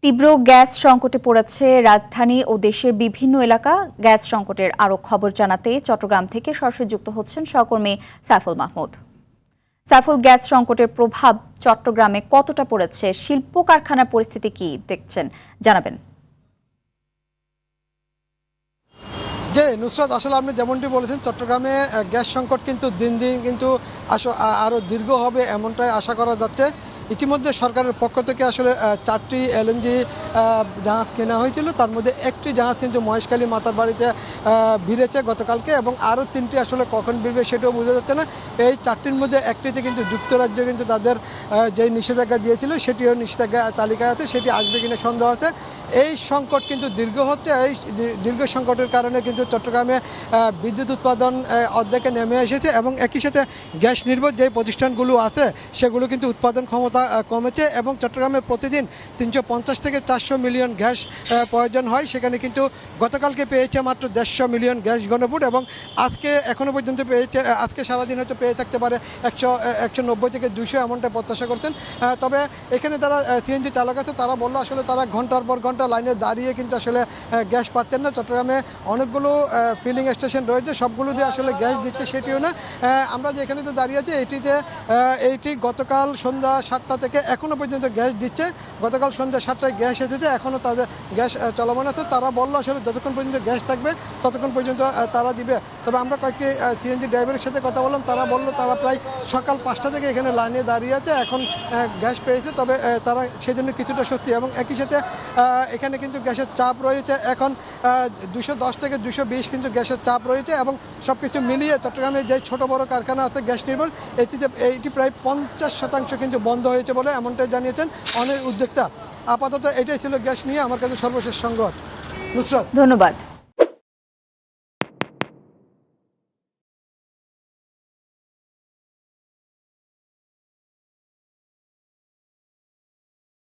তীব্র গ্যাস সংকটে পড়েছে রাজধানী ও দেশের বিভিন্ন এলাকা। গ্যাস সংকটের আরও খবর জানাতে চট্টগ্রাম থেকে সরাসরি যুক্ত হচ্ছেন সহকর্মী সাইফুল মাহমুদ। সাইফুল, গ্যাস সংকটের প্রভাব চট্টগ্রামে কতটা পড়েছে, শিল্প কারখানার পরিস্থিতি কি দেখছেন জানাবেন। যে নুসরাত, আসলে আপনি যেমনটি বলেছেন, চট্টগ্রামে গ্যাস সংকট কিন্তু দিন দিন কিন্তু আরও দীর্ঘ হবে এমনটাই আশা করা যাচ্ছে। ইতিমধ্যে সরকারের পক্ষ থেকে আসলে 4টি এলএনজি জাহাজ কেনা হয়েছিল, তার মধ্যে একটি জাহাজ কিন্তু মহেশখালী মাতার বাড়িতে ভিড়েছে গতকালকে, এবং আরও 3টি আসলে কখন ভিড়বে সেটাও বোঝা যাচ্ছে না। এই 4টির মধ্যে একটিতে কিন্তু যুক্তরাজ্য কিন্তু তাদের যে নিষেধাজ্ঞা দিয়েছিল সেটিও নিষেধাজ্ঞা তালিকায় আছে, সেটি আসবে কিনা সন্দেহ আছে। এই সংকট কিন্তু দীর্ঘ হচ্ছে। এই দীর্ঘ সংকটের কারণে কিন্তু চট্টগ্রামে বিদ্যুৎ উৎপাদন অর্ধেকে নেমে এসেছে, এবং একই সাথে গ্যাস নির্ভর যে প্রতিষ্ঠানগুলো আছে সেগুলো কিন্তু উৎপাদন ক্ষমতা কমেছে, এবং চট্টগ্রামে প্রতিদিন 350 থেকে 400 মিলিয়ন গ্যাস প্রয়োজন হয়, সেখানে কিন্তু গতকালকে পেয়েছে মাত্র 150 মিলিয়ন গ্যাস ঘনফুট, এবং আজকে এখনও পর্যন্ত পেয়েছে, আজকে সারাদিন হয়তো পেয়ে থাকতে পারে 190 থেকে 200, এমনটা প্রত্যাশা করতেন। তবে এখানে যারা সিএনজি চালক আছে তারা বললো আসলে তারা ঘন্টার পর ঘন্টা লাইনে দাঁড়িয়ে কিন্তু আসলে গ্যাস পাচ্ছেন না। চট্টগ্রামে অনেকগুলো ফিলিং স্টেশন রয়েছে, সবগুলো দিয়ে আসলে গ্যাস দিচ্ছে সেটিও না। আমরা যে এখানে দাঁড়িয়ে আছি এইটি গতকাল সন্ধ্যা 7টা থেকে এখনও পর্যন্ত গ্যাস দিচ্ছে। গতকাল সন্ধ্যা 7টায় গ্যাস এসেছে, এখনও তাদের গ্যাস চলমান আছে। তারা বললো আসলে যতক্ষণ পর্যন্ত গ্যাস থাকবে ততক্ষণ পর্যন্ত তারা দিবে। তবে আমরা কয়েকটি সিএনজি ড্রাইভারের সাথে কথা বললাম, তারা বললো তারা প্রায় সকাল 5টা থেকে এখানে লাইনে দাঁড়িয়ে আছে, এখন গ্যাস পেয়েছে। তবে তারা সেজন্য কিছুটা স্বস্তি, এবং একই সাথে এখানে কিন্তু গ্যাসের চাপ রয়েছে এখন 210 থেকে 220 কিন্তু গ্যাসের চাপ রয়েছে, এবং সব কিছু মিলিয়ে চট্টগ্রামে যে ছোট বড় কারখানা আছে গ্যাস নির্ভর, এইটি প্রায় 50% কিন্তু বন্ধ হয়েছে বলে এমনটাই জানিয়েছেন অনেক উদ্যোক্তা। আপাতত এটাই ছিল গ্যাস নিয়ে আমার কাছে সর্বশেষ সংবাদ। নুসরাত, ধন্যবাদ।